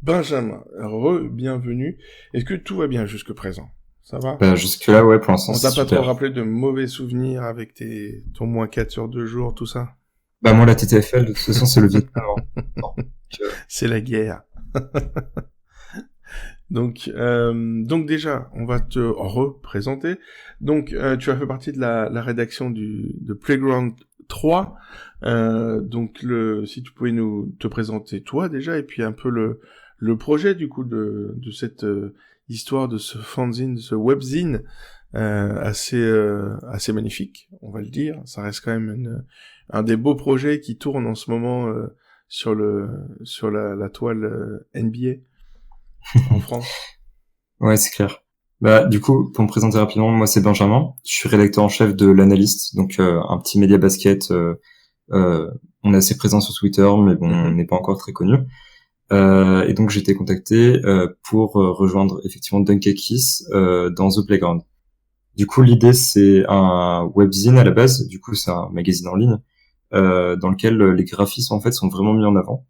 Benjamin, bienvenue. Est-ce que tout va bien jusque présent? Ça va? Bah, jusque-là, ouais, pour l'instant, On c'est t'a pas trop super. rappelé de mauvais souvenirs avec ton moins 4 sur 2 jours, tout ça? Bah, moi, la TTFL, de toute façon, c'est le Vietnam, hein. Donc, C'est la guerre. Donc déjà, on va te représenter. Donc, tu as fait partie de la rédaction de Playground 3. Donc, si tu pouvais te présenter toi déjà, et puis un peu le projet du coup de cette histoire de ce fanzine, de ce webzine assez magnifique, on va le dire. Ça reste quand même un des beaux projets qui tourne en ce moment sur la toile NBA en France. ouais, c'est clair. Bah, du coup, pour me présenter rapidement, moi, c'est Benjamin. Je suis rédacteur en chef de l'Analyste, donc un petit média basket. Euh, on est assez présent sur Twitter, mais bon, on Mhm. n'est pas encore très connu. Et donc, j'ai été contacté pour rejoindre effectivement Dunkakis dans The Playground. Du coup, l'idée, c'est un webzine à la base. Du coup, c'est un magazine en ligne dans lequel les graphismes en fait sont vraiment mis en avant.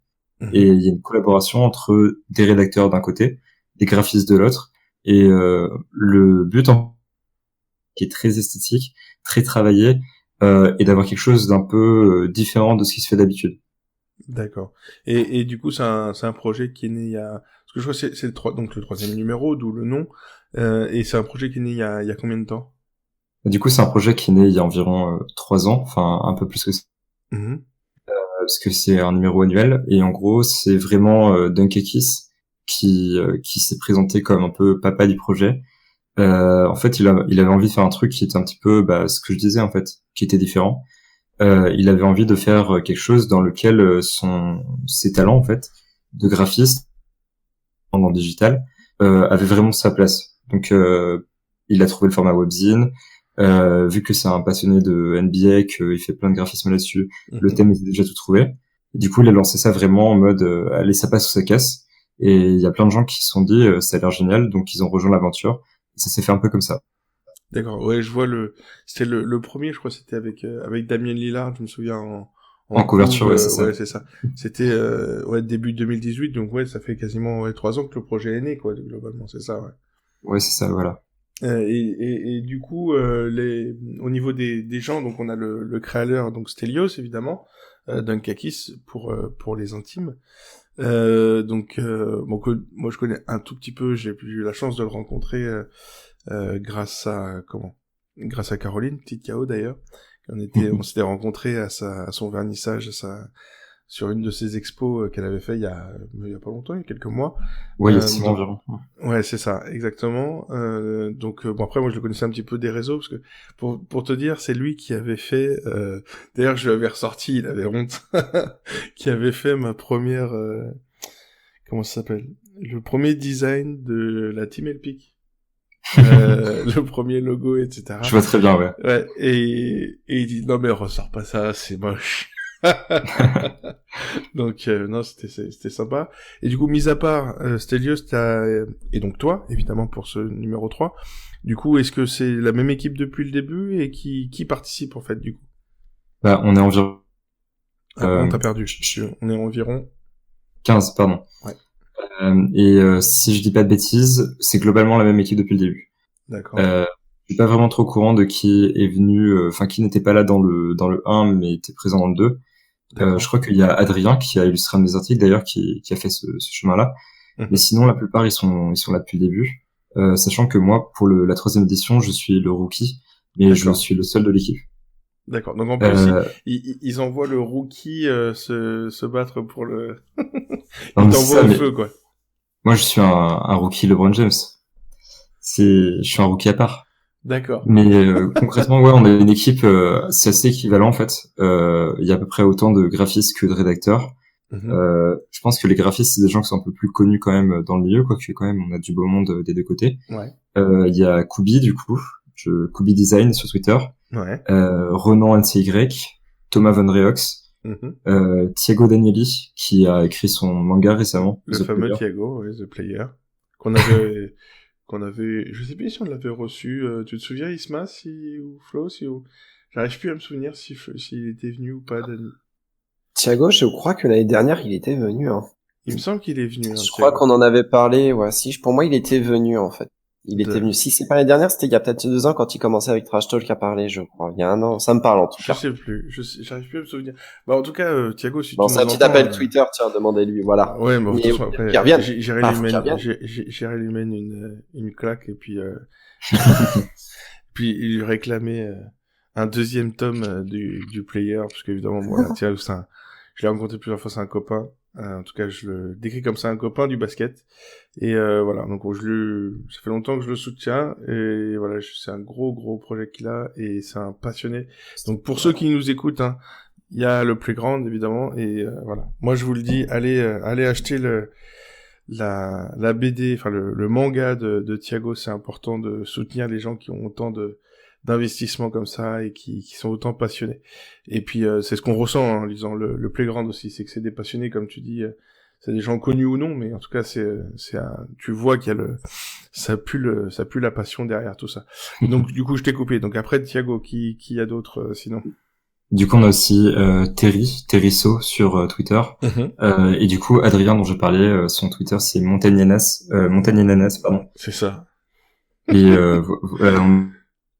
Et Mhm. il y a une collaboration entre des rédacteurs d'un côté, des graphistes de l'autre, et le but qui est très esthétique, très travaillé, et d'avoir quelque chose d'un peu différent de ce qui se fait d'habitude. D'accord. Et du coup, c'est un projet qui est né il y a... Parce que je crois que c'est donc le troisième numéro, d'où le nom. Et c'est un projet qui est né il y a combien de temps? Du coup, c'est un projet qui est né il y a environ 3 ans, enfin un peu plus que ça, Mhm. parce que c'est un numéro annuel, et en gros, c'est vraiment Dunkakis qui s'est présenté comme un peu papa du projet. En fait, il avait envie de faire un truc qui était un petit peu ce que je disais en fait, qui était différent. Il avait envie de faire quelque chose dans lequel ses talents en fait de graphiste dans le digital avaient vraiment sa place. Donc il a trouvé le format webzine. Vu que c'est un passionné de NBA, qu'il fait plein de graphismes là-dessus, le Mhm. thème était déjà tout trouvé. Et du coup, il a lancé ça vraiment en mode allez, ça passe ou ça casse. Et il y a plein de gens qui se sont dit ça a l'air génial, donc ils ont rejoint l'aventure. Et ça s'est fait un peu comme ça. D'accord. Ouais, je vois c'était le premier, je crois, c'était avec Damien Lillard, je me souviens, en En couve, couverture, ouais, c'est ouais, ça. c'est ça. C'était, ouais, début 2018, donc ouais, ça fait quasiment, ouais, 3 ans que le projet est né, quoi, globalement, c'est ça, ouais. Ouais, c'est ça, voilà. Et du coup, au niveau des gens, donc on a le créateur, donc Stelios évidemment, Dunkakis pour les intimes. Bon, moi je connais un tout petit peu, j'ai eu la chance de le rencontrer grâce à Caroline, petite K.O. d'ailleurs. On s'était rencontrés à son vernissage, sur une de ses expos qu'elle avait fait il y a pas longtemps, il y a quelques mois. Ouais, il y a 6 mois Donc, environ. ouais, c'est ça, exactement. Bon, après, moi, je le connaissais un petit peu des réseaux, parce que, pour te dire, c'est lui qui avait fait, d'ailleurs, je lui avais ressorti, il avait honte, qui avait fait ma première, comment ça s'appelle? Le premier design de la Team Elpic. Le premier logo, Je etc. vois très bien, ouais. Ouais, et il dit, non, mais ressors pas ça, c'est moche. Donc non, c'était sympa. Et du coup, mis à part Stelios, et donc toi, évidemment pour ce numéro 3. Du coup, est-ce que c'est la même équipe depuis le début et qui participe en fait du coup? Bah, on est environ Ah, on t'a perdu. je suis On est environ. 15, pardon. Ouais, Et si je dis pas de bêtises, c'est globalement la même équipe depuis le début. d'accord. Euh, je suis pas vraiment trop au courant de qui est venu, enfin qui n'était pas là dans le 1 mais était présent dans le 2. Je D'accord. crois qu'il y a Adrien qui a illustré un des articles d'ailleurs qui a fait ce chemin-là. Mais Mhm. sinon la plupart ils sont là depuis le début. Sachant que moi pour la troisième édition je suis le rookie, mais je D'accord. suis le seul de l'équipe. D'accord. Donc en plus, Euh, ils envoient le rookie se battre pour le. non Ils mais c'est t'envoient ça, au mais feu, quoi. moi je suis un rookie LeBron James. Je suis un rookie à part. D'accord. Mais concrètement, ouais, on a une équipe, c'est assez équivalent en fait. Il y a à peu près autant de graphistes que de rédacteurs. Mhm. Je pense que les graphistes, c'est des gens qui sont un peu plus connus quand même dans le milieu, quoique quand même on a du beau monde des deux côtés. Ouais. Il y a Kubi du coup, Kubi Design sur Twitter, Ouais. Renan NCY, Thomas Von Reox, Mhm. Thiago Danieli qui a écrit son manga récemment, Le The fameux Player. Thiago, ouais, The Player, qu'on avait, qu'on avait, je sais plus si on l'avait reçu, tu te souviens, Isma, ou Flo, j'arrive plus à me souvenir s'il était venu ou pas, Dani. Thiago, je crois que l'année dernière, il était venu, hein. Il me semble qu'il est venu. Je crois qu'on en avait parlé, ouais, si, pour moi, il était venu, en fait. Il était venu. Si c'est pas l'année dernière, c'était il y a peut-être 2 ans quand il commençait avec Trash Talk à parler, je crois. Il y a 1 an. Ça me parle, en tout cas. Je sais plus. J'arrive plus à me souvenir. Bah, en tout cas, Thiago, si Bon, tu c'est un nous petit entends, appel Twitter, tiens, demandez-lui, voilà. Ouais, mais de toute façon, après, j'irai lui mettre une claque et puis, puis lui réclamer un deuxième tome du player, parce qu'évidemment, voilà, Thiago, je l'ai rencontré plusieurs fois, c'est un copain. En tout cas, je le décris comme ça, un copain du basket. Et voilà, donc ça fait longtemps que je le soutiens. Et voilà, c'est un gros projet qu'il a et c'est un passionné. Donc pour ceux qui nous écoutent, hein, il y a le Playground évidemment. Et voilà, moi je vous le dis, allez acheter la BD, enfin le manga de Thiago. C'est important de soutenir les gens qui ont autant d'investissements comme ça et qui sont autant passionnés. Et puis c'est ce qu'on ressent en lisant le Playground aussi, c'est que c'est des passionnés comme tu dis, c'est des gens connus ou non, mais en tout cas tu vois qu'il y a ça pue la passion derrière tout ça. Donc du coup je t'ai coupé. Donc après Thiago, qui y a d'autres sinon? Du coup on a aussi Terrisso sur Twitter. Et du coup Adrien dont je parlais, son Twitter c'est Montaignanas, pardon. C'est ça. Et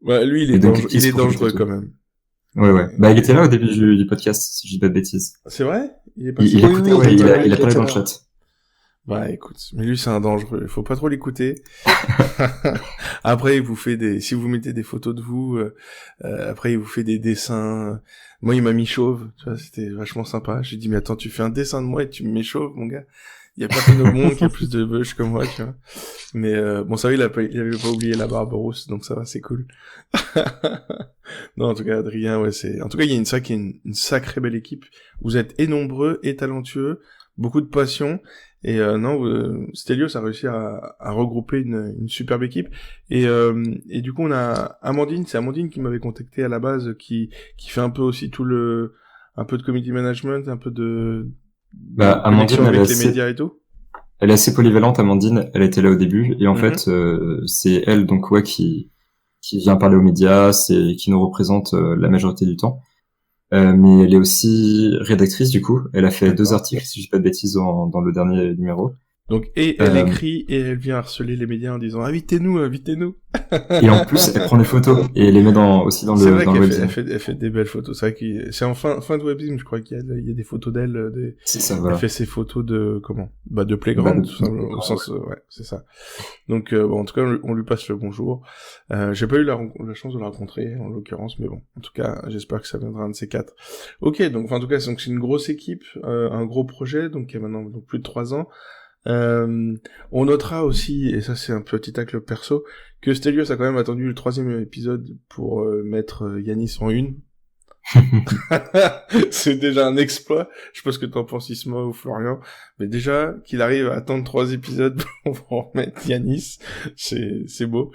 ouais, lui, il est dangereux quand même. Ouais. Bah, il était là au début du podcast, si je dis pas de bêtises. C'est vrai? Il est passé. Il écoutait, ouais, il a parlé dans le chat. Bah, écoute, mais lui, c'est un dangereux. Il faut pas trop l'écouter. Après, il vous fait si vous mettez des photos de vous, après, il vous fait des dessins. Moi, il m'a mis chauve. Tu vois, c'était vachement sympa. J'ai dit, mais attends, tu fais un dessin de moi et tu me mets chauve, mon gars. Il y a personne au monde qui a plus de bush que moi, tu vois. Mais bon, ça va, il avait pas oublié la barbe rousse, donc ça va, c'est cool. Non, en tout cas, Adrien, ouais, en tout cas, il y a une sacrée belle équipe. Vous êtes et nombreux et talentueux, beaucoup de passion. Et Stelios a réussi à regrouper une superbe équipe. Et du coup, on a Amandine, c'est Amandine qui m'avait contacté à la base, qui fait un peu aussi un peu de community management, un peu Amandine, avec les médias et tout. Elle est assez polyvalente, Amandine. Elle était là au début. Et en fait, c'est elle, donc, ouais, qui vient parler aux médias, qui nous représente la majorité du temps. Mais elle est aussi rédactrice, du coup. Elle a fait 2 articles, si je dis pas de bêtises, dans le dernier numéro. Donc, et elle écrit et elle vient harceler les médias en disant invitez-nous. Et en plus, elle prend des photos et elle les met aussi dans le webzine. Elle fait des belles photos. C'est vrai que c'est en fin de webzine, je crois qu'il y a des photos d'elle. C'est ça, voilà. Elle fait ses photos de Playground, au sens, ouais, c'est ça. Donc, bon, en tout cas, on lui passe le bonjour. J'ai pas eu la chance de la rencontrer, en l'occurrence, mais bon, en tout cas, j'espère que ça viendra un de ces 4. Ok, donc, en tout cas, c'est une grosse équipe, un gros projet, donc, qui a maintenant plus de 3 ans. On notera aussi, et ça c'est un petit tacle perso, que Stelios a quand même attendu le 3e épisode pour mettre Yanis en une. C'est déjà un exploit. Je sais pas ce que t'en penses, Isma ou Florian, mais déjà qu'il arrive à attendre 3 épisodes pour mettre Yanis, c'est beau.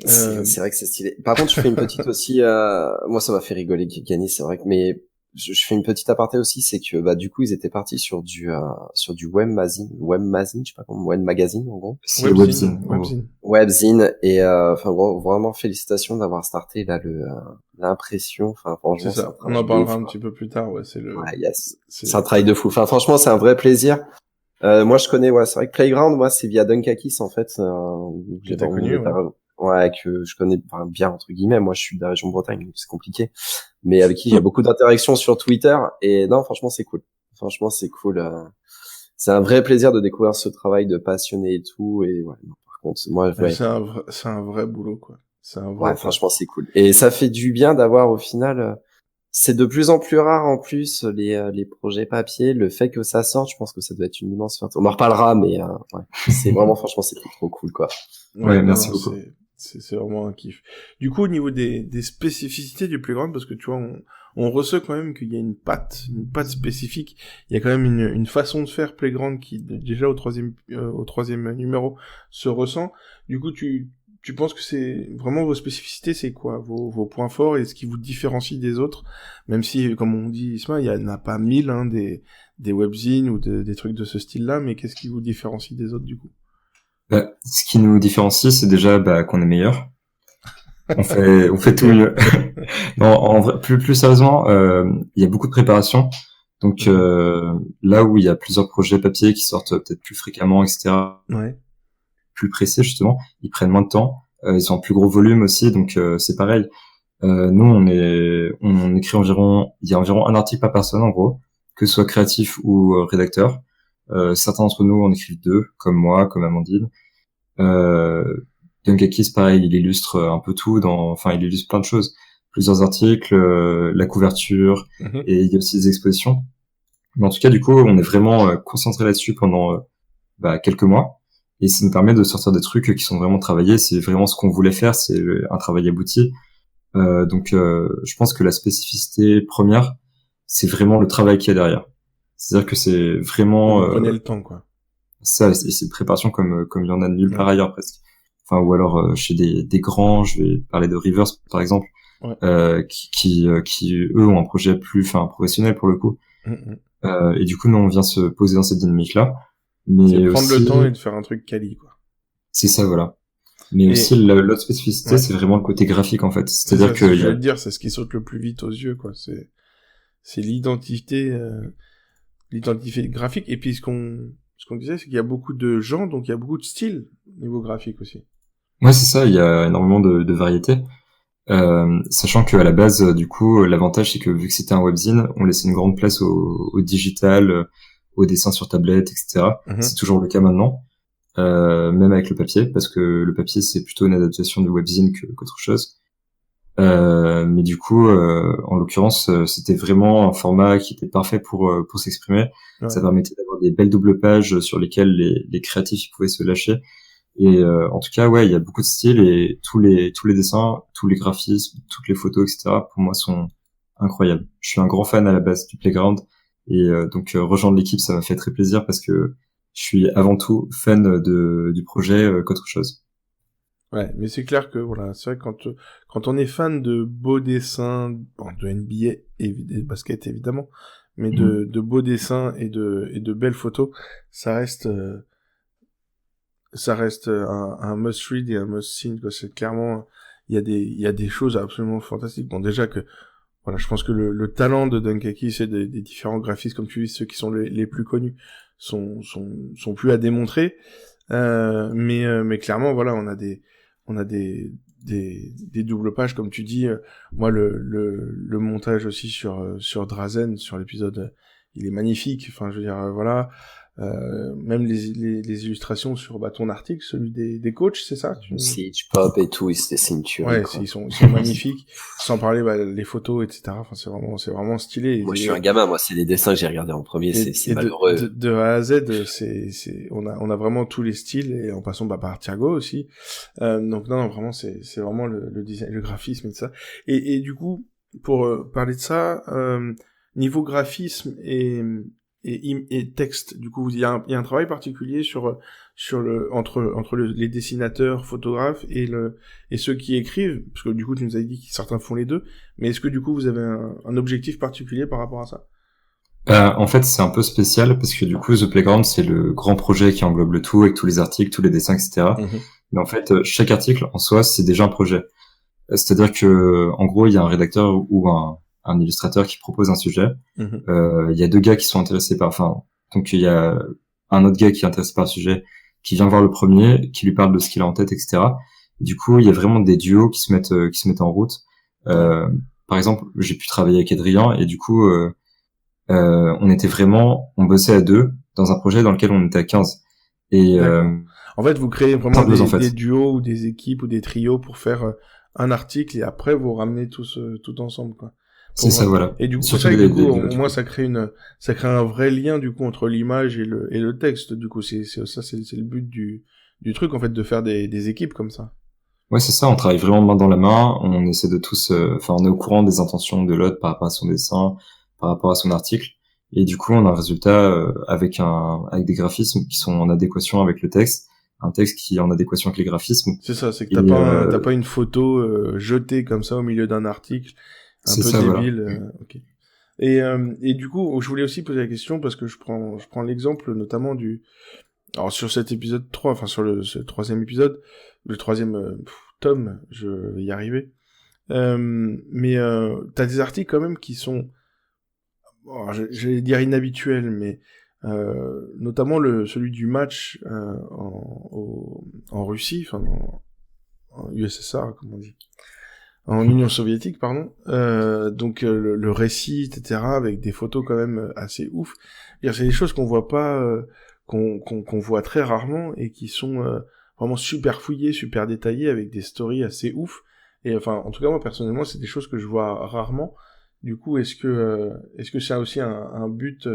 C'est vrai que c'est stylé. Par contre, je fais une petite aussi, moi ça m'a fait rigoler Yanis, c'est vrai que, mais je fais une petite aparté aussi, c'est que du coup ils étaient partis sur du webmagazine, je sais pas comment, web magazine en gros. C'est webzine. Webzine et enfin vraiment félicitations d'avoir starté là l'impression, enfin franchement c'est ça. On en parlera un petit peu plus tard, ouais, c'est un travail de fou. Enfin franchement, c'est un vrai plaisir. Moi je connais, ouais, c'est vrai que Playground, moi c'est via Dunkakis en fait, j'ai connu, ouais, que je connais bien entre guillemets. Moi, je suis de la région de Bretagne, donc c'est compliqué. Mais avec qui j'ai beaucoup d'interactions sur Twitter. Et non, franchement, c'est cool. Franchement, c'est cool. C'est un vrai plaisir de découvrir ce travail de passionné et tout. Et ouais, non, par contre, moi, ouais. C'est un vrai boulot, quoi. Ouais, franchement, c'est cool. Et ça fait du bien d'avoir au final. C'est de plus en plus rare en plus les projets papier. Le fait que ça sorte, je pense que ça doit être une immense fierté. On en reparlera, mais ouais, c'est vraiment, franchement, c'est trop cool, quoi. Ouais, merci beaucoup. C'est vraiment un kiff. Du coup, au niveau des spécificités du Playground, parce que tu vois, on ressent quand même qu'il y a une patte spécifique. Il y a quand même une façon de faire Playground qui, déjà au troisième numéro, se ressent. Du coup, tu penses que c'est vraiment vos spécificités, c'est quoi vos points forts et ce qui vous différencie des autres, même si, comme on dit, Isma, il y en a pas 1000, hein, des webzines ou des trucs de ce style-là, mais qu'est-ce qui vous différencie des autres, du coup? Ce qui nous différencie, c'est déjà qu'on est meilleur. On fait tout mieux. Non, en vrai, plus sérieusement, il y a beaucoup de préparation. Donc là où il y a plusieurs projets papier qui sortent peut-être plus fréquemment, etc., Ouais. plus pressés justement, ils prennent moins de temps, ils ont un plus gros volume aussi, donc c'est pareil. Nous on écrit il y a environ un article par personne en gros, que ce soit créatif ou rédacteur. Certains d'entre nous en écrivent 2, comme moi, comme Amandine. Dunkakis, pareil, il illustre un peu tout il illustre plein de choses, plusieurs articles, la couverture, et il y a aussi des expositions. Mais en tout cas, du coup, on est vraiment concentré là-dessus pendant quelques mois, et ça nous permet de sortir des trucs qui sont vraiment travaillés. C'est vraiment ce qu'on voulait faire, c'est un travail abouti. Donc, je pense que la spécificité première, c'est vraiment le travail qu'il y a derrière. C'est-à-dire que c'est vraiment Vous prenez le temps, quoi. ça, et c'est une préparation comme il y en a nulle part ailleurs presque. Enfin, ou alors chez des grands, je vais parler de Rivers par exemple, qui eux ont un projet plus professionnel pour le coup. Et du coup, nous on vient se poser dans cette dynamique là, mais c'est prendre aussi le temps et de faire un truc quali, quoi. c'est ça, voilà. Mais aussi l'autre spécificité, c'est vraiment le côté graphique en fait. C'est-à-dire que je vais te dire, c'est ce qui saute le plus vite aux yeux, quoi. C'est l'identité graphique. Et puis ce qu'on disait, c'est qu'il y a beaucoup de gens, donc il y a beaucoup de styles niveau graphique aussi. Ouais, c'est ça. Il y a énormément de variétés. Sachant que à la base, du coup, l'avantage c'est que vu que c'était un webzine, on laissait une grande place au digital, au dessin sur tablette, etc. C'est toujours le cas maintenant, même avec le papier, parce que le papier c'est plutôt une adaptation du webzine qu'autre chose. Mais du coup, en l'occurrence, c'était vraiment un format qui était parfait pour s'exprimer. Ça permettait d'avoir des belles doubles pages sur lesquelles les créatifs pouvaient se lâcher. Et en tout cas, ouais, il y a beaucoup de styles et tous les dessins, tous les graphismes, toutes les photos, etc. pour moi sont incroyables. Je suis un grand fan à la base du Playground et donc rejoindre l'équipe, ça m'a fait très plaisir parce que je suis avant tout fan du projet qu'autre chose. Ouais, mais c'est clair que voilà, c'est vrai que quand on est fan de beaux dessins, de NBA et de basket évidemment, mais de beaux dessins et de belles photos, ça reste un must read et un must see, quoi. C'est clairement, il y a des choses absolument fantastiques. Bon, déjà que voilà, je pense que le talent de Dunkakis et des différents graphistes, comme tu dis, ceux qui sont les plus connus, sont plus à démontrer. Mais clairement, voilà, on a des doubles pages, comme tu dis. Moi, le montage aussi sur Drazen, sur l'épisode, il est magnifique. Enfin, je veux dire, voilà. Même les illustrations sur ton article, celui des coachs, c'est ça? Siege Pop et tout, c'est une tuerie. Ouais, quoi. ils sont magnifiques. Sans parler les photos, etc. Enfin, c'est vraiment stylé. Moi, je suis un gamin. Moi, c'est les dessins que j'ai regardés en premier. C'est malheureux. De A à Z, on a vraiment tous les styles et en passant par Thiago aussi. Donc non, vraiment, c'est vraiment le design, le graphisme et tout ça. Et du coup, pour parler de ça, niveau graphisme et texte, du coup, il y a un travail particulier sur entre les dessinateurs, photographes et ceux qui écrivent, parce que du coup tu nous avais dit que certains font les deux, mais est-ce que du coup vous avez un objectif particulier par rapport à ça? En fait, c'est un peu spécial parce que du coup, The Playground, c'est le grand projet qui englobe le tout avec tous les articles, tous les dessins, etc. Mais en fait, chaque article en soi, c'est déjà un projet. C'est-à-dire que, en gros, il y a un rédacteur ou un illustrateur qui propose un sujet. Il y a 2 gars qui sont intéressés donc il y a un autre gars qui est intéressé par le sujet, qui vient voir le premier, qui lui parle de ce qu'il a en tête, etc. Et du coup, il y a vraiment des duos qui se mettent en route. Par exemple, j'ai pu travailler avec Adrien et du coup, on bossait à 2 dans un projet dans lequel on était à 15. Et en fait, vous créez vraiment des duos ou des équipes ou des trios pour faire un article et après vous ramenez tous tout ensemble, quoi. C'est ça, voilà. Et du coup, c'est ça que au moins ça crée un vrai lien du coup entre l'image et le texte. Du coup, c'est le but du truc en fait, de faire des équipes comme ça. Ouais, c'est ça. On travaille vraiment main dans la main. On essaie de tous, on est au courant des intentions de l'autre par rapport à son dessin, par rapport à son article. Et du coup, on a un résultat avec des graphismes qui sont en adéquation avec le texte. Un texte qui est en adéquation avec les graphismes. C'est ça, c'est que t'as pas une photo jetée comme ça au milieu d'un article. Un peu débile. Voilà. Okay. Et du coup, je voulais aussi poser la question parce que je prends l'exemple notamment alors sur cet épisode 3, enfin sur ce 3e épisode, le 3e tome, je vais y arriver. Mais t'as des articles quand même qui sont j'allais dire inhabituel, mais notamment celui du match en Russie, enfin en USSR, comme on dit, en Union soviétique, pardon. Donc le récit, etc., avec des photos quand même assez ouf. C'est des choses qu'on voit pas, qu'on voit très rarement et qui sont vraiment super fouillées, super détaillées, avec des stories assez ouf. Et enfin, en tout cas moi personnellement, c'est des choses que je vois rarement. Du coup, est-ce que c'est aussi un but,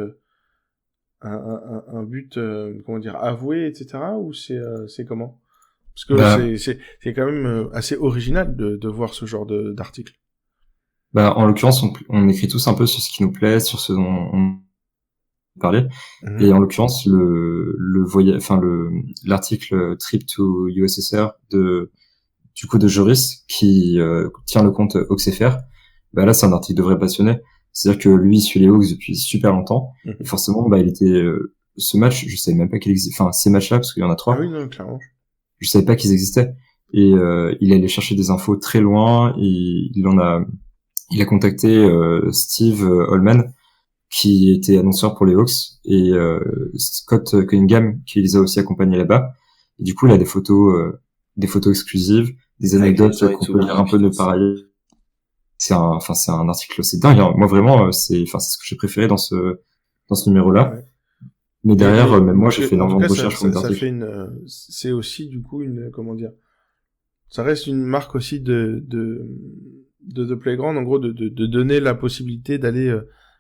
un but, comment dire, avoué, etc., ou c'est comment? Parce que Bah, c'est quand même assez original de voir ce genre d'article. en l'occurrence, on écrit tous un peu sur ce qui nous plaît, sur ce dont on parlait. Et en l'occurrence, le voyage, enfin l'article Trip to USSR du coup de Joris qui tient le compte Auxfr. Bah là, c'est un article de vrai passionné. C'est-à-dire que lui, il suit les Hawks depuis super longtemps. Et forcément, il était ce match, je savais même pas qu'il existait. Enfin, ces matchs-là, parce qu'il y en a 3. Ah oui, non, clairement. Je savais pas qu'ils existaient. Et il allait chercher des infos très loin. Et il a contacté Steve Holman, qui était annonceur pour les Hawks, et Scott Cunningham, qui les a aussi accompagnés là-bas. Et du coup, il a des photos exclusives, des anecdotes qu'on peut lire un peu de pareil. C'est un article, c'est dingue, hein. Moi vraiment, c'est ce que j'ai préféré dans ce numéro-là. Ouais. Mais derrière, même moi, j'ai fait énormément de recherches pour mes articles. C'est aussi, du coup, comment dire, ça reste une marque aussi de The Playground, en gros, de donner la possibilité d'aller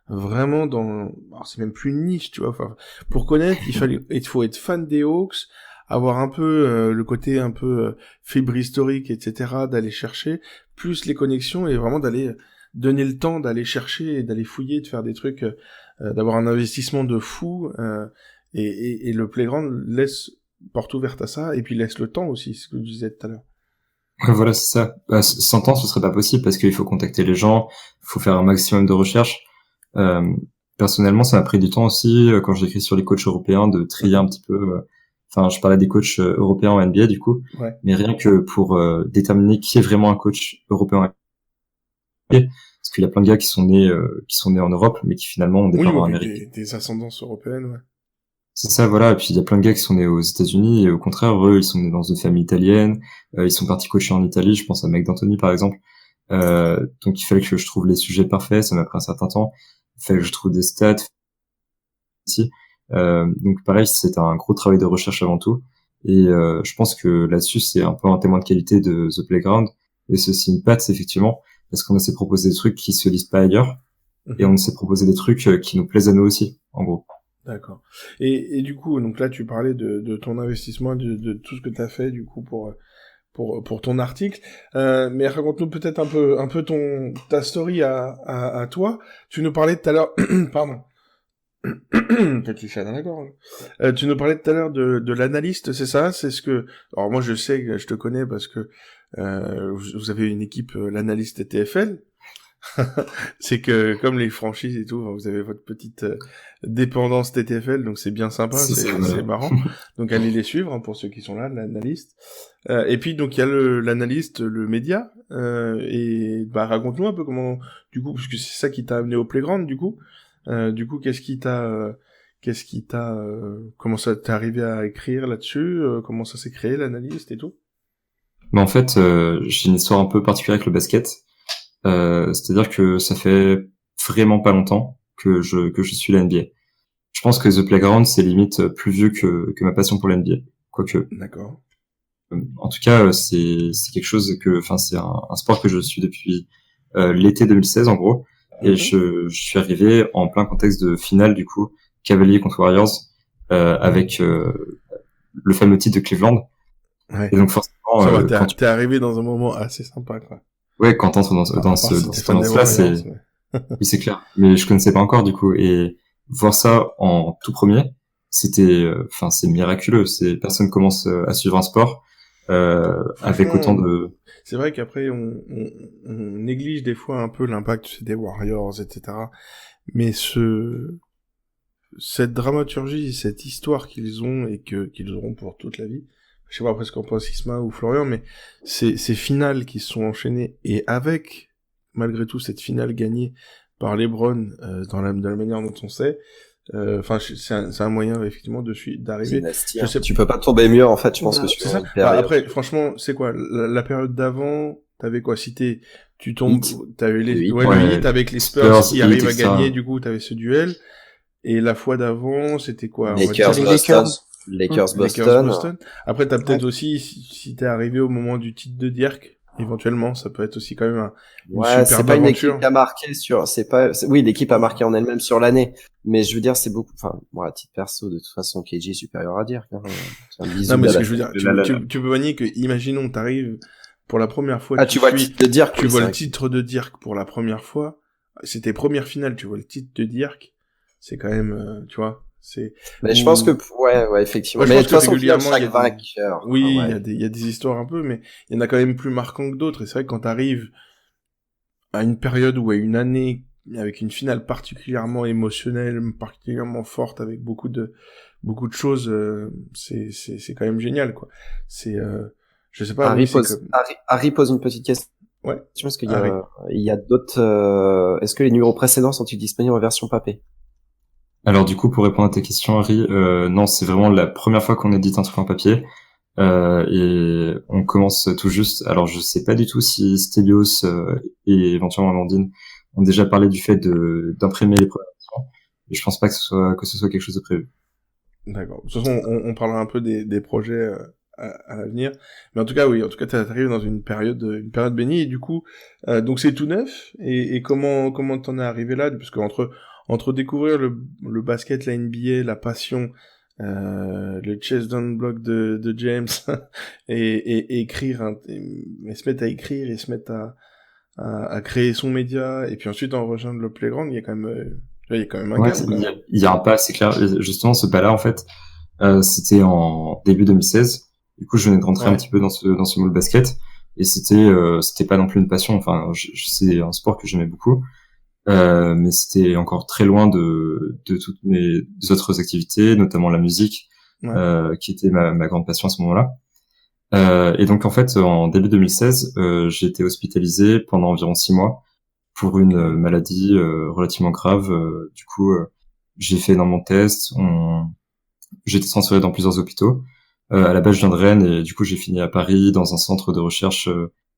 vraiment dans, alors c'est même plus une niche, tu vois, enfin, pour connaître, il faut être fan des Hawks, avoir un peu le côté un peu fibre historique, etc., d'aller chercher, plus les connexions, et vraiment d'aller donner le temps d'aller chercher et d'aller fouiller, de faire des trucs, d'avoir un investissement de fou, et le Playground laisse porte ouverte à ça, et puis laisse le temps aussi, ce que je disais tout à l'heure. Ouais, voilà, c'est ça. Sans temps, ce serait pas possible, parce qu'il faut contacter les gens, il faut faire un maximum de recherches. Personnellement, ça m'a pris du temps aussi, quand j'écris sur les coachs européens, de trier un petit peu... Enfin, je parlais des coachs européens en NBA, du coup. Ouais. Mais rien que pour déterminer qui est vraiment un coach européen en NBA. Parce qu'il y a plein de gars qui sont nés en Europe, mais qui finalement ont des parents américains. Des ascendances européennes, ouais. C'est ça, voilà. Et puis il y a plein de gars qui sont nés aux États-Unis, et au contraire, eux, ils sont nés dans une famille italienne. Ils sont partis coacher en Italie. Je pense à Mike D'Antoni, par exemple. Donc il fallait que je trouve les sujets parfaits. Ça m'a pris un certain temps. Il fallait que je trouve des stats aussi. Donc pareil, c'est un gros travail de recherche avant tout. Et je pense que là-dessus, c'est un peu un témoin de qualité de The Playground. Et c'est aussi une patte, effectivement, parce qu'on essaie de proposer des trucs qui se lisent pas ailleurs. Et on essaie de proposer des trucs qui nous plaisent à nous aussi, en gros. D'accord. Et du coup, donc là, tu parlais de ton investissement, de tout ce que tu as fait, du coup, pour ton article. Mais raconte-nous peut-être un peu ta story à toi. Tu nous parlais tout à l'heure, pardon. Petit chat dans la gorge. Tu nous parlais tout à l'heure de l'analyste, c'est ça? C'est ce que... Alors moi, je sais, je te connais parce que vous avez une équipe, l'analyste TFL. C'est que comme les franchises et tout, vous avez votre petite dépendance TTFL, donc c'est bien sympa, c'est marrant. Donc allez les suivre, hein, pour ceux qui sont là, l'analyste. Et puis donc il y a l'analyste, le média. Et raconte-nous un peu comment, du coup, parce que c'est ça qui t'a amené au Playground, du coup. Qu'est-ce qui t'a, comment ça t'est arrivé à écrire là-dessus, comment ça s'est créé l'analyste et tout? Mais en fait, j'ai une histoire un peu particulière avec le basket. C'est-à-dire que ça fait vraiment pas longtemps que je suis la NBA. Je pense que The Playground, c'est limite plus vieux que ma passion pour la NBA. Quoique. D'accord. En tout cas, c'est quelque chose c'est un sport que je suis depuis l'été 2016 en gros. Et je suis arrivé en plein contexte de finale, du coup, Cavaliers contre Warriors, avec le fameux titre de Cleveland. Ouais. Et donc forcément, t'es arrivé dans un moment assez sympa, quoi. Ouais, quand t'entres dans ce tendance-là, c'est oui, c'est clair. Mais je connaissais pas encore, du coup, et voir ça en tout premier, c'était, c'est miraculeux. Personne commence à suivre un sport avec autant de... C'est vrai qu'après, on néglige des fois un peu l'impact des Warriors, etc. Mais cette dramaturgie, cette histoire qu'ils ont et qu'ils auront pour toute la vie, je sais pas après ce qu'en pense Isma ou Florian, mais ces finales qui se sont enchaînées, et avec, malgré tout, cette finale gagnée par LeBron dans la manière dont on sait. Enfin, c'est un moyen effectivement d'arriver. Je sais, tu peux pas tomber mieux en fait. Je pense que c'est ça. Après, franchement, c'est quoi la période d'avant? T'avais quoi? Si tu tombes, t'avais les Heat avec les Spurs qui arrivent à gagner. Du coup, t'avais ce duel. Et la fois d'avant, c'était quoi? Lakers Boston. Après, t'as peut-être aussi, si t'es arrivé au moment du titre de Dirk, éventuellement, ça peut être aussi quand même une c'est pas une équipe qui a marqué oui, l'équipe a marqué en elle-même sur l'année. Mais je veux dire, c'est beaucoup, enfin, moi, à titre perso, de toute façon, KG est supérieur à Dirk, hein. Non, mais ce que je veux dire, tu peux manier que, imaginons, t'arrives pour la première fois, tu vois le titre de Dirk, tu vois le titre de Dirk pour la première fois. C'était première finale, tu vois le titre de Dirk. C'est quand même, tu vois, mais je pense que ouais effectivement, mais de toute façon régulièrement chaque vainqueur, oui, il y a des histoires un peu, mais il y en a quand même plus marquants que d'autres. Et c'est vrai que quand t'arrives à une période ou à une année avec une finale particulièrement émotionnelle, particulièrement forte, avec beaucoup de choses, c'est quand même génial, quoi. Je sais pas. Harry pose une petite question. Ouais. Je pense qu'il y a d'autres. Est-ce que les numéros précédents sont-ils disponibles en version papier? Alors du coup, pour répondre à ta question, Harry, non, c'est vraiment la première fois qu'on édite un truc en papier, et on commence tout juste. Alors je sais pas du tout si Stelios et éventuellement Amandine ont déjà parlé du fait d'imprimer les premières versions, mais je pense pas que ce soit quelque chose de prévu. D'accord. De toute façon, on parlera un peu des projets à l'avenir, mais en tout cas, oui, t'arrives dans une période bénie, et du coup, donc c'est tout neuf. Et comment t'en es arrivé là? Parce que entre découvrir le basket, la NBA, la passion, le chase down block de James, et écrire, et se mettre à écrire, et se mettre à créer son média, et puis ensuite en rejoindre le playground, il y a quand même un gap. Il y a un pas, c'est clair. Justement, ce pas-là, en fait, c'était en début 2016. Du coup, je venais de rentrer un petit peu dans ce moule basket, et c'était pas non plus une passion. Enfin, c'est un sport que j'aimais beaucoup. Mais c'était encore très loin de toutes mes autres activités, notamment la musique, qui était ma grande passion à ce moment-là. Et donc en fait, en début 2016, j'ai été hospitalisé pendant environ 6 mois pour une maladie relativement grave. Du coup, j'ai fait énormément de tests. J'ai été transféré dans plusieurs hôpitaux. À la base, je viens de Rennes, et du coup, j'ai fini à Paris dans un centre de recherche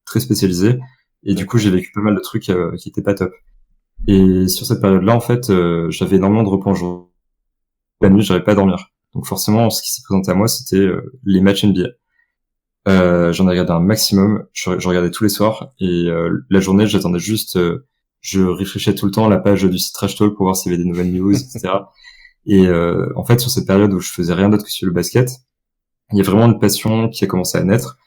très spécialisé. Et du coup, j'ai vécu pas mal de trucs qui étaient pas top. Et sur cette période-là, en fait, j'avais énormément de repos en jour. La nuit, j'arrivais pas à dormir. Donc forcément, ce qui s'est présenté à moi, c'était les matchs NBA. J'en ai regardé un maximum. Je regardais tous les soirs. Et la journée, j'attendais juste... je réfléchissais tout le temps à la page du site Trash Talk pour voir s'il y avait des nouvelles news, etc. Et en fait, sur cette période où je faisais rien d'autre que sur le basket, il y a vraiment une passion qui a commencé à naître.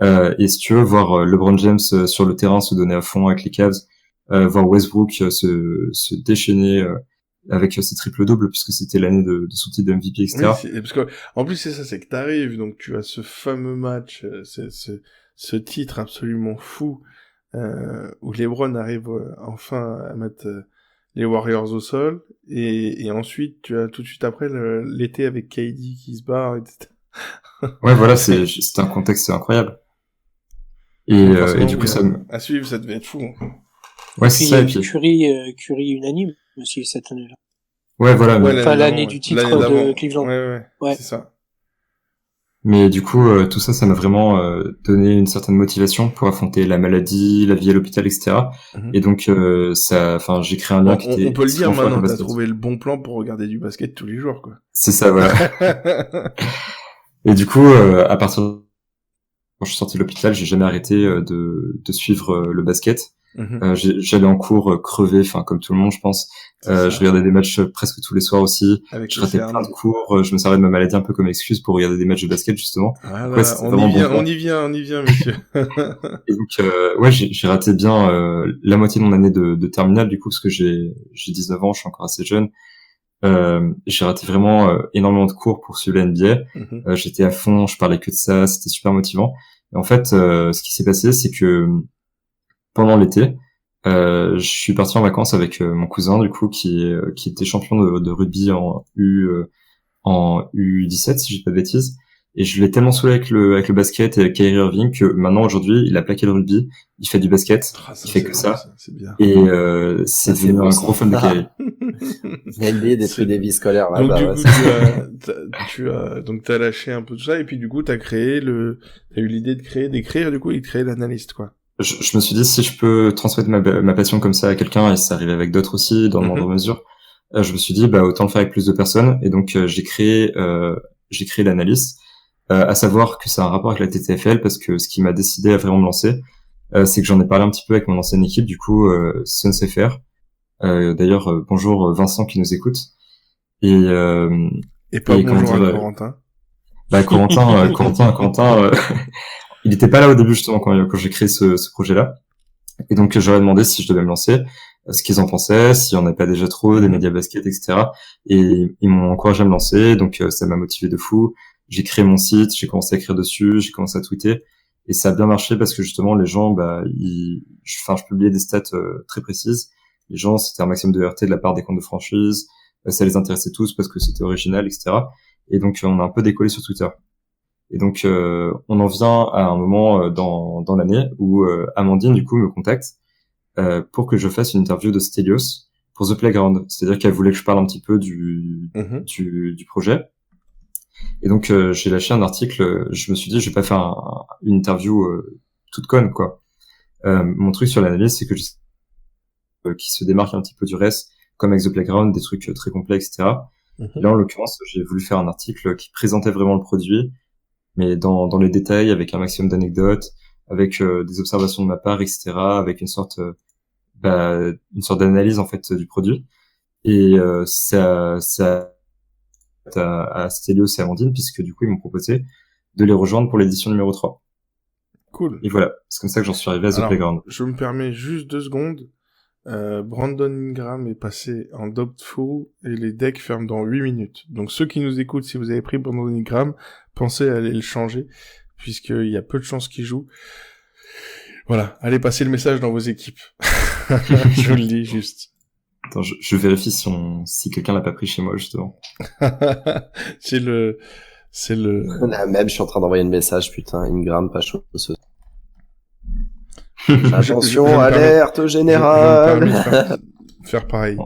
Et si tu veux, voir LeBron James sur le terrain se donner à fond avec les Cavs, voir Westbrook se déchaîner avec ses triple-doubles, puisque c'était l'année de son titre de MVP, etc. Oui, parce que en plus c'est que t'arrives, donc tu as ce fameux match, ce titre absolument fou, où LeBron arrive enfin à mettre les Warriors au sol, et ensuite tu as tout de suite après l'été avec KD qui se barre, etc. Ouais, voilà, c'est un contexte incroyable. Et du coup, à suivre, ça devait être fou. Ouais, c'est ça. Et puis Curry unanime aussi cette année-là. Ouais, voilà. Enfin, l'année du titre de Cleveland. Ouais, c'est ça. Mais du coup, tout ça m'a vraiment donné une certaine motivation pour affronter la maladie, la vie à l'hôpital, etc. Et donc, j'ai créé un lien qui était... On peut le dire maintenant, t'as trouvé le bon plan pour regarder du basket tous les jours, quoi. C'est ça, voilà. Et du coup, à partir de... Quand je suis sorti de l'hôpital, j'ai jamais arrêté de suivre le basket. J'allais en cours crevé, enfin comme tout le monde, je pense. Je regardais des matchs presque tous les soirs aussi. Je ratais plein de cours. Je me servais de ma maladie un peu comme excuse pour regarder des matchs de basket, justement. Voilà, on y vient, monsieur. Et donc, j'ai raté bien la moitié de mon année de terminale, du coup, parce que j'ai 19 ans, je suis encore assez jeune. J'ai raté vraiment énormément de cours pour suivre la NBA. J'étais à fond, je parlais que de ça, c'était super motivant. Et en fait, ce qui s'est passé, c'est que pendant l'été, je suis parti en vacances avec mon cousin, du coup, qui était champion de rugby en U17, si je dis pas de bêtises. Et je l'ai tellement saoulé avec le basket et avec Kyrie Irving que maintenant, aujourd'hui, il a plaqué le rugby, il fait du basket, il fait que ça. C'est bien. Et c'est devenu un gros fan de Kyrie. NBA, des trucs des vies scolaires. Donc du coup, donc t'as lâché un peu tout ça et puis du coup t'as eu l'idée d'écrire du coup et de créer l'analyste quoi. Je me suis dit si je peux transmettre ma passion comme ça à quelqu'un et ça arrive avec d'autres aussi dans moindre mesure. Je me suis dit autant le faire avec plus de personnes et donc j'ai créé l'analyste. À savoir que c'est un rapport avec la TTFL parce que ce qui m'a décidé à vraiment me lancer, c'est que j'en ai parlé un petit peu avec mon ancienne équipe, du coup, SunCFR. D'ailleurs, bonjour Vincent qui nous écoute. Et pas bonjour à Corentin. Corentin, il était pas là au début justement quand j'ai créé ce projet-là. Et donc j'aurais demandé si je devais me lancer, ce qu'ils en pensaient, s'il y en avait pas déjà trop, des médias basket, etc. Et ils m'ont encouragé à me lancer, donc ça m'a motivé de fou. J'ai créé mon site, j'ai commencé à écrire dessus, j'ai commencé à tweeter, et ça a bien marché parce que justement les gens, je publiais des stats très précises. Les gens, c'était un maximum de RT de la part des comptes de franchise, ça les intéressait tous parce que c'était original, etc. Et donc on a un peu décollé sur Twitter. Et donc on en vient à un moment dans l'année où Amandine du coup me contacte pour que je fasse une interview de Stelios pour The Playground. C'est-à-dire qu'elle voulait que je parle un petit peu du projet. Et donc j'ai lâché un article. Je me suis dit je vais pas faire une interview toute conne quoi. Mon truc sur l'analyse c'est que qui se démarque un petit peu du reste, comme avec The Playground, des trucs très complexes, etc. Et là en l'occurrence j'ai voulu faire un article qui présentait vraiment le produit, mais dans les détails, avec un maximum d'anecdotes, avec des observations de ma part, etc., avec une sorte d'analyse en fait du produit. Et ça à Stelios et Amandine, puisque du coup ils m'ont proposé de les rejoindre pour l'édition numéro 3. Cool. Et voilà, c'est comme ça que j'en suis arrivé à The Playground. Je me permets juste 2 secondes. Brandon Ingram est passé en doubtful et les decks ferment dans 8 minutes. Donc ceux qui nous écoutent, si vous avez pris Brandon Ingram, pensez à aller le changer, puisqu'il y a peu de chances qu'il joue. Voilà, allez passer le message dans vos équipes. Je vous le dis juste. Attends, je vérifie si quelqu'un l'a pas pris chez moi, justement. c'est le... Même, je suis en train d'envoyer un message, putain, Ingram, pas chaud. Attention, alerte générale. Faire pareil.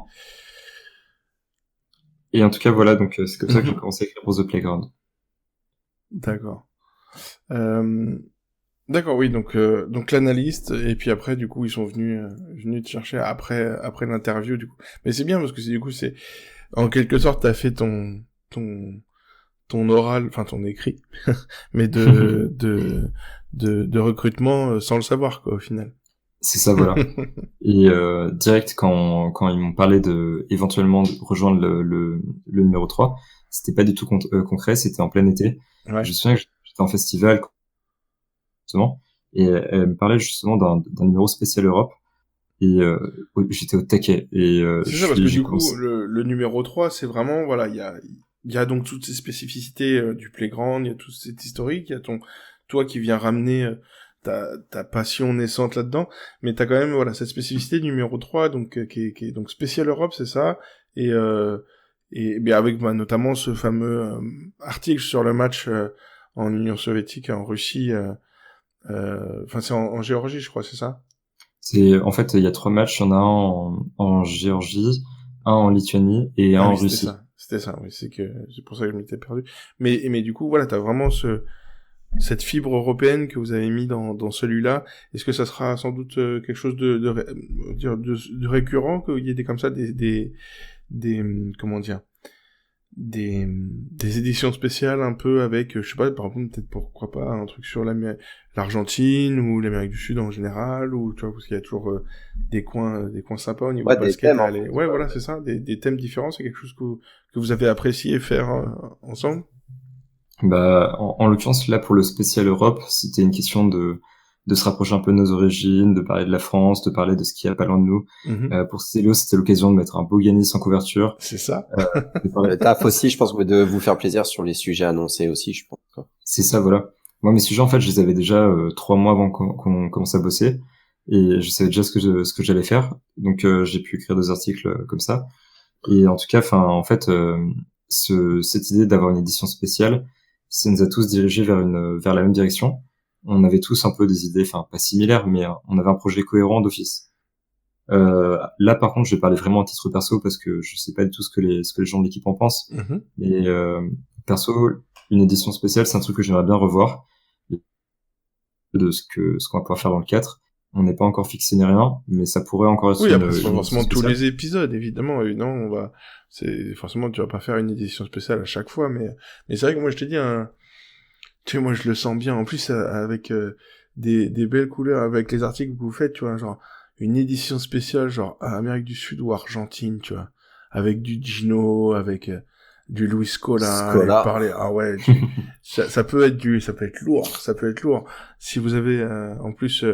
Et en tout cas, voilà, donc c'est comme ça que j'ai commencé à écrire pour The Playground. D'accord. D'accord, oui, donc l'analyste, et puis après, du coup, ils sont venus te chercher après l'interview, du coup. Mais c'est bien, parce que c'est, en quelque sorte, t'as fait ton oral, enfin, ton écrit, mais de recrutement sans le savoir, quoi, au final. C'est ça, voilà. Et direct, quand ils m'ont parlé de éventuellement rejoindre le numéro 3, c'était pas du tout concret, c'était en plein été. Ouais. Je me souviens que j'étais en festival, justement, et elle me parlait justement d'un numéro spécial Europe, et j'étais au taquet. Et c'est ça, parce que du coup, le numéro 3, c'est vraiment, voilà, il y a donc toutes ces spécificités du playground, il y a tout cet historique, il y a toi qui viens ramener ta passion naissante là-dedans, mais t'as quand même, voilà, cette spécificité du numéro 3, donc, qui est donc spécial Europe, c'est ça, et bien avec, notamment ce fameux article sur le match en Union soviétique, en Russie, enfin, c'est en Géorgie, je crois, c'est ça? En fait, il y a 3 matchs, il y en a un en Géorgie, un en Lituanie et un en Russie. C'était ça, oui, c'est pour ça que je m'étais perdu. Mais du coup, voilà, t'as vraiment cette fibre européenne que vous avez mis dans celui-là. Est-ce que ça sera sans doute quelque chose de récurrent, qu'il y ait comme ça des comment dire, des éditions spéciales un peu avec, je sais pas, par exemple, peut-être pourquoi pas un truc sur l'Argentine ou l'Amérique du Sud en général, ou tu vois, parce qu'il y a toujours des coins sympas au niveau basket. Thèmes, ouais, voilà, c'est ça, des thèmes différents, c'est quelque chose que vous avez apprécié faire ensemble. En l'occurrence, là, pour le spécial Europe, c'était une question de se rapprocher un peu de nos origines, de parler de la France, de parler de ce qu'il y a pas loin de nous. Pour Stelios, c'était l'occasion de mettre un beau Giannis en couverture. C'est ça. Le taf aussi, je pense, de vous faire plaisir sur les sujets annoncés aussi, je pense. C'est ça, voilà. Moi, mes sujets, en fait, je les avais déjà 3 mois avant qu'on commence à bosser. Et je savais déjà ce que j'allais faire. Donc, j'ai pu écrire 2 articles comme ça. Et en tout cas, en fait, cette idée d'avoir une édition spéciale, ça nous a tous dirigés vers la même direction. On avait tous un peu des idées, enfin pas similaires, mais on avait un projet cohérent d'office. Là, par contre, je vais parler vraiment à titre perso parce que je sais pas du tout ce que les gens de l'équipe en pensent. Mais perso, une édition spéciale, c'est un truc que j'aimerais bien revoir de ce qu'on va pouvoir faire dans le 4. On n'est pas encore fixé ni rien, mais ça pourrait encore être oui, après, c'est pas forcément tous les épisodes, évidemment. Non, forcément, tu vas pas faire une édition spéciale à chaque fois, mais c'est vrai que moi, je te dis, tu sais, moi, je le sens bien. En plus, avec des belles couleurs, avec les articles que vous faites, tu vois, genre, une édition spéciale, genre, à Amérique du Sud ou Argentine, tu vois, avec du Gino, avec du Luis Scola. Parler, ouais, ça peut être lourd. Si vous avez, en plus,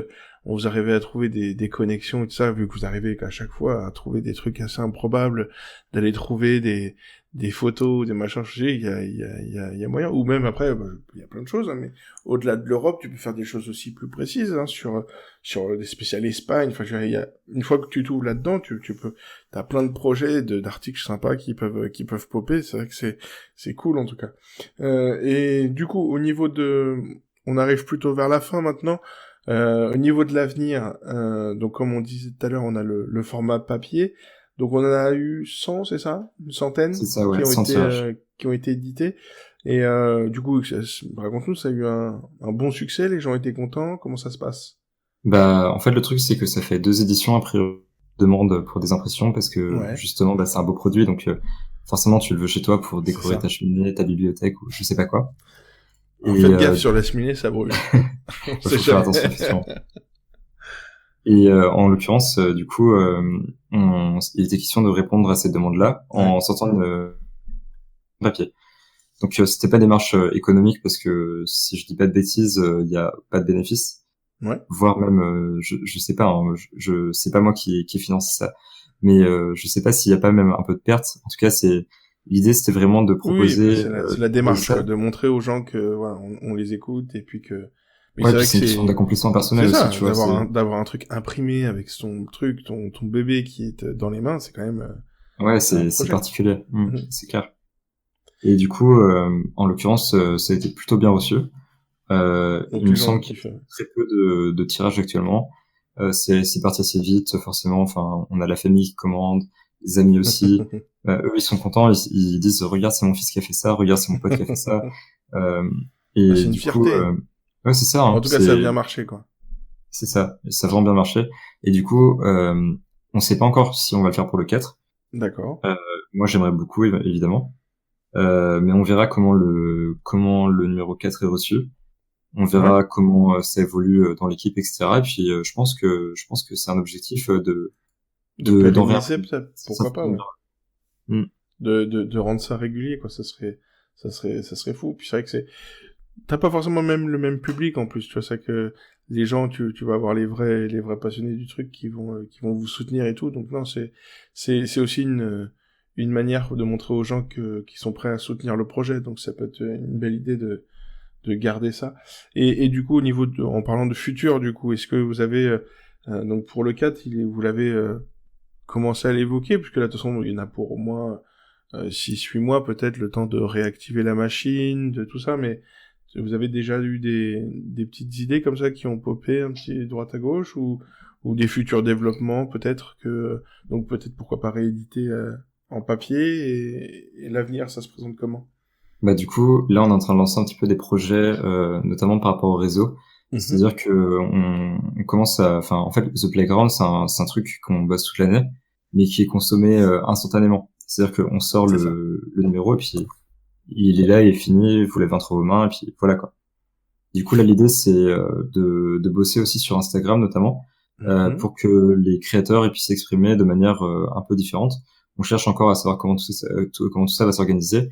vous arrivez à trouver des connexions et tout ça, vu que vous arrivez à chaque fois à trouver des trucs assez improbables, d'aller trouver des photos, des machins, il y a moyen, ou même après, il y a plein de choses, hein, mais au-delà de l'Europe, tu peux faire des choses aussi plus précises, hein, sur des spéciales Espagne, enfin, une fois que tu t'ouvres là-dedans, t'as plein de projets, d'articles sympas qui peuvent popper, c'est vrai que c'est cool, en tout cas. Et du coup, au niveau on arrive plutôt vers la fin maintenant. Au niveau de l'avenir, donc comme on disait tout à l'heure, on a le format papier. Donc on en a eu 100, c'est ça? Une centaine? C'est ça, ouais, 100 tirages. Qui ont été édités. Et du coup, raconte-nous, ça a eu un bon succès, les gens étaient contents, comment ça se passe? Bah, en fait, le truc, c'est que ça fait 2 éditions après demande pour des impressions parce que justement, c'est un beau produit, donc forcément, tu le veux chez toi pour décorer ta cheminée, ta bibliothèque ou je sais pas quoi. Faites gaffe sur la cheminée, ça brûle. Faut faire attention, effectivement. Et en l'occurrence, du coup, il était question de répondre à cette demande-là en sortant de papier. Donc c'était pas une démarche économique parce que si je dis pas de bêtises, il y a pas de bénéfice. Voire même, je sais pas, hein, c'est pas moi qui finance ça, mais je sais pas s'il y a pas même un peu de perte. En tout cas, l'idée, c'était vraiment de proposer. C'est la démarche, quoi, de montrer aux gens que voilà, on les écoute et puis que. Mais c'est vrai que c'est une question d'accomplissement personnel aussi, tu vois. D'avoir un truc imprimé avec ton truc, ton bébé qui est dans les mains, c'est quand même. Ouais, c'est particulier, c'est clair. Et du coup, en l'occurrence, ça a été plutôt bien reçu. Il me semble qu'il y a très peu de tirages actuellement. C'est parti assez vite, forcément. Enfin, on a la famille qui commande, les amis aussi. Eux, ils sont contents. Ils disent, regarde, c'est mon fils qui a fait ça. Regarde, c'est mon pote qui a fait ça. Et c'est une du fierté. coup, ouais, c'est ça. Hein, en tout cas, ça a bien marché, quoi. C'est ça. Ça a vraiment bien marché. Et du coup, on sait pas encore si on va le faire pour le 4. D'accord. Moi, j'aimerais beaucoup, évidemment. Mais on verra comment le numéro 4 est reçu. On verra comment ça évolue dans l'équipe, etc. Et puis je pense que c'est un objectif pérenniser, peut-être, pourquoi pas, de rendre ça régulier, quoi. Ça serait fou. Puis c'est vrai que t'as pas forcément même le même public en plus, tu vois, ça que les gens, tu vas avoir les vrais passionnés du truc qui vont vous soutenir et tout. Donc non, c'est aussi une manière de montrer aux gens qui sont prêts à soutenir le projet. Donc ça peut être une belle idée de garder ça. Et du coup, au niveau en parlant de futur, du coup, est-ce que vous avez, donc pour le 4, vous l'avez commencé à l'évoquer, puisque là, de toute façon, il y en a pour au moins 6-8 mois, peut-être, le temps de réactiver la machine, de tout ça, mais vous avez déjà eu des petites idées comme ça qui ont popé un petit droite à gauche, ou des futurs développements, peut-être donc peut-être pourquoi pas rééditer en papier, et l'avenir, ça se présente comment? Bah du coup, là on est en train de lancer un petit peu des projets, notamment par rapport au réseau. C'est-à-dire que on commence enfin en fait The Playground c'est un truc qu'on bosse toute l'année, mais qui est consommé instantanément. C'est-à-dire qu'on sort le numéro et puis il est là, il est fini, vous l'avez entre vos mains et puis voilà quoi. Du coup là l'idée c'est de bosser aussi sur Instagram notamment, pour que les créateurs puissent s'exprimer de manière un peu différente. On cherche encore à savoir comment tout ça va s'organiser.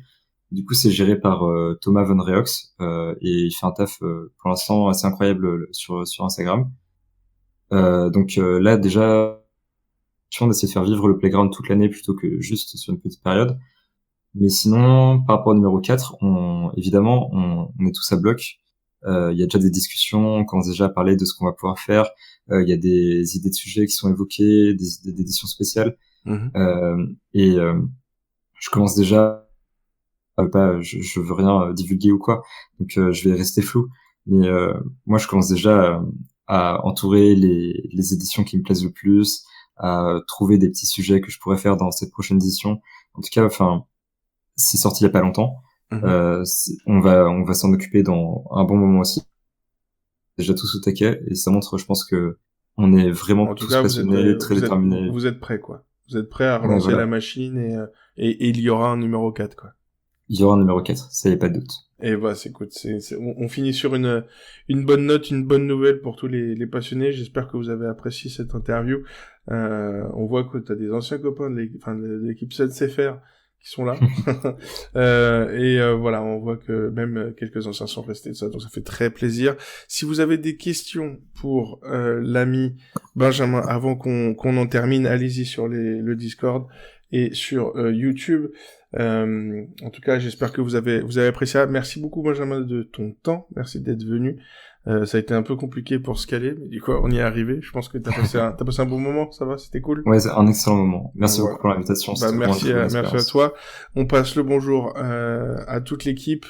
Du coup, c'est géré par Thomas Von Reox et il fait un taf pour l'instant assez incroyable sur Instagram. Donc là déjà, on d'essayer de faire vivre le playground toute l'année plutôt que juste sur une petite période. Mais sinon, par rapport au numéro 4, évidemment, on est tous à bloc. Il y a déjà des discussions, on commence déjà à parler de ce qu'on va pouvoir faire. Il y a des idées de sujets qui sont évoquées, des idées d'éditions spéciales. Et je commence déjà je veux rien divulguer ou quoi, donc je vais rester flou. Mais moi, je commence déjà à entourer les éditions qui me plaisent le plus, à trouver des petits sujets que je pourrais faire dans cette prochaine édition. En tout cas, enfin, c'est sorti il y a pas longtemps. On va s'en occuper dans un bon moment aussi. Déjà tous au taquet, et ça montre, je pense que on est vraiment tous passionnés, très déterminés. Vous êtes prêts, quoi. Vous êtes prêts à relancer la machine et il y aura un numéro 4, quoi. Il y aura un numéro 4, ça y a pas de doute. Et bah, c'est cool. On finit sur une bonne note, une bonne nouvelle pour tous les passionnés. J'espère que vous avez apprécié cette interview. On voit que t'as des anciens copains de l'équipe CFR qui sont là. Voilà, on voit que même quelques anciens sont restés de ça, donc ça fait très plaisir. Si vous avez des questions pour l'ami Benjamin avant qu'on en termine, allez-y sur le Discord et sur YouTube. En tout cas, j'espère que vous avez apprécié ça. Merci beaucoup Benjamin de ton temps, merci d'être venu. Ça a été un peu compliqué pour se caler, mais du coup on y est arrivé. Je pense que t'as passé un bon moment, ça va, c'était cool. Ouais, c'est un excellent moment. Merci beaucoup pour l'invitation. Bah, merci à toi. On passe le bonjour à toute l'équipe.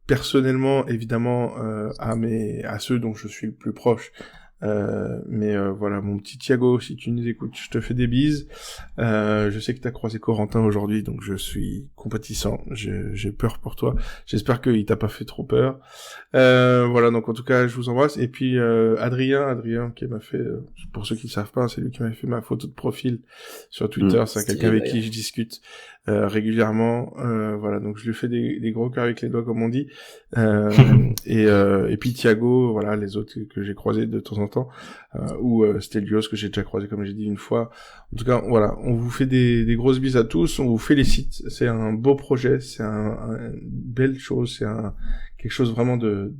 Personnellement, évidemment, à ceux dont je suis le plus proche. Voilà, mon petit Thiago, si tu nous écoutes, je te fais des bises. Je sais que t'as croisé Corentin aujourd'hui, donc je suis compatissant. J'ai peur pour toi. J'espère qu'il t'a pas fait trop peur. Voilà, donc en tout cas, je vous embrasse. Et puis Adrien qui m'a fait, pour ceux qui ne savent pas, c'est lui qui m'a fait ma photo de profil sur Twitter. C'est quelqu'un avec qui je discute régulièrement. Voilà, donc je lui fais des gros cœurs avec les doigts, comme on dit. Et puis Thiago, voilà, les autres que j'ai croisés de temps en temps, ou Stelios que j'ai déjà croisé, comme j'ai dit une fois. En tout cas, voilà, on vous fait des grosses bises à tous, on vous félicite. C'est un beau projet, c'est une belle chose, c'est quelque chose vraiment de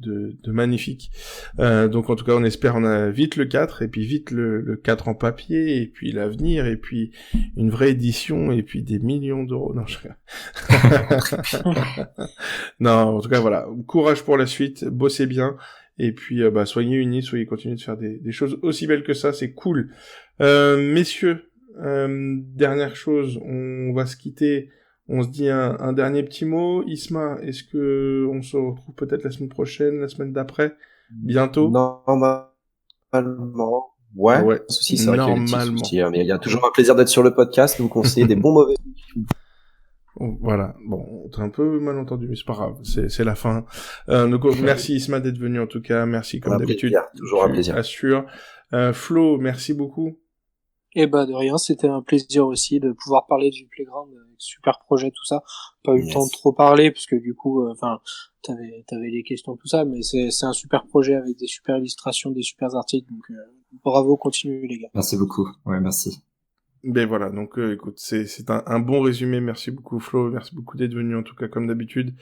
magnifique. Donc en tout cas, on espère on a vite le 4, et puis vite le 4 en papier, et puis l'avenir, et puis une vraie édition, et puis des millions d'euros. Non, je non, en tout cas, voilà. Courage pour la suite, bossez bien, et puis soyez unis, continuez de faire des choses aussi belles que ça, c'est cool. Messieurs, dernière chose, on va se quitter. On se dit un dernier petit mot. Isma, est-ce que on se retrouve peut-être la semaine prochaine, la semaine d'après, bientôt? Normalement. Ouais. Souci, c'est vrai qu'il y a des petits soucis, mais il y a toujours un plaisir d'être sur le podcast, de vous conseiller des bons mauvais. Voilà. Bon, t'as un peu mal entendu, mais c'est pas grave. C'est la fin. Donc, merci Isma d'être venu, en tout cas. Merci comme d'habitude. Toujours un plaisir. Assure. Flo, merci beaucoup. Et de rien, c'était un plaisir aussi de pouvoir parler du Playground, super projet, tout ça. Pas eu le temps de trop parler, parce que du coup, t'avais des questions, tout ça, mais c'est un super projet avec des super illustrations, des super articles, donc bravo, continuez les gars. Merci beaucoup, ouais, merci. Ben voilà, donc écoute, c'est un bon résumé, merci beaucoup Flo, merci beaucoup d'être venu, en tout cas comme d'habitude.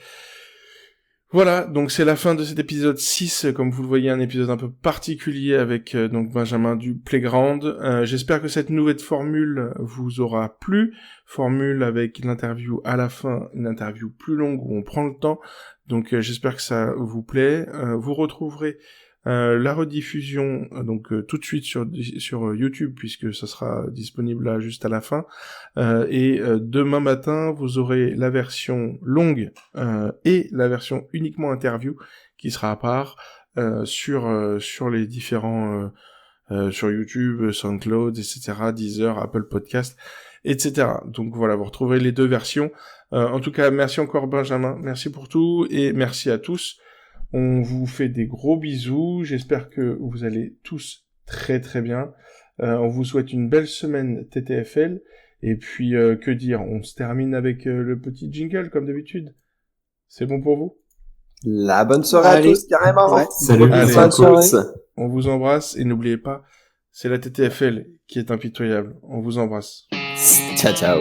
Voilà, donc c'est la fin de cet épisode 6, comme vous le voyez, un épisode un peu particulier avec donc Benjamin du Playground. J'espère que cette nouvelle formule vous aura plu, formule avec l'interview à la fin, une interview plus longue où on prend le temps, donc j'espère que ça vous plaît. Vous retrouverez la rediffusion donc tout de suite sur YouTube, puisque ça sera disponible là juste à la fin, et demain matin vous aurez la version longue et la version uniquement interview qui sera à part sur les différents sur YouTube, SoundCloud, etc., Deezer, Apple Podcast, etc. Donc voilà, vous retrouverez les deux versions. En tout cas, merci encore Benjamin, merci pour tout, et merci à tous. On vous fait des gros bisous, j'espère que vous allez tous très très bien. On vous souhaite une belle semaine TTFL, et puis que dire, on se termine avec le petit jingle comme d'habitude. C'est bon pour vous? La bonne soirée à tous, carrément. Ouais. Salut, allez, à tous. On vous embrasse, et n'oubliez pas, c'est la TTFL qui est impitoyable. On vous embrasse. Ciao, ciao.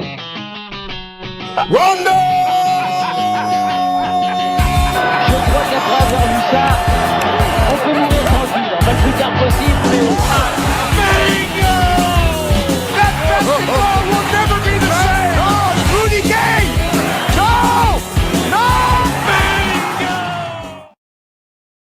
Rondo! Je crois qu'après avoir vu ça, on peut mourir.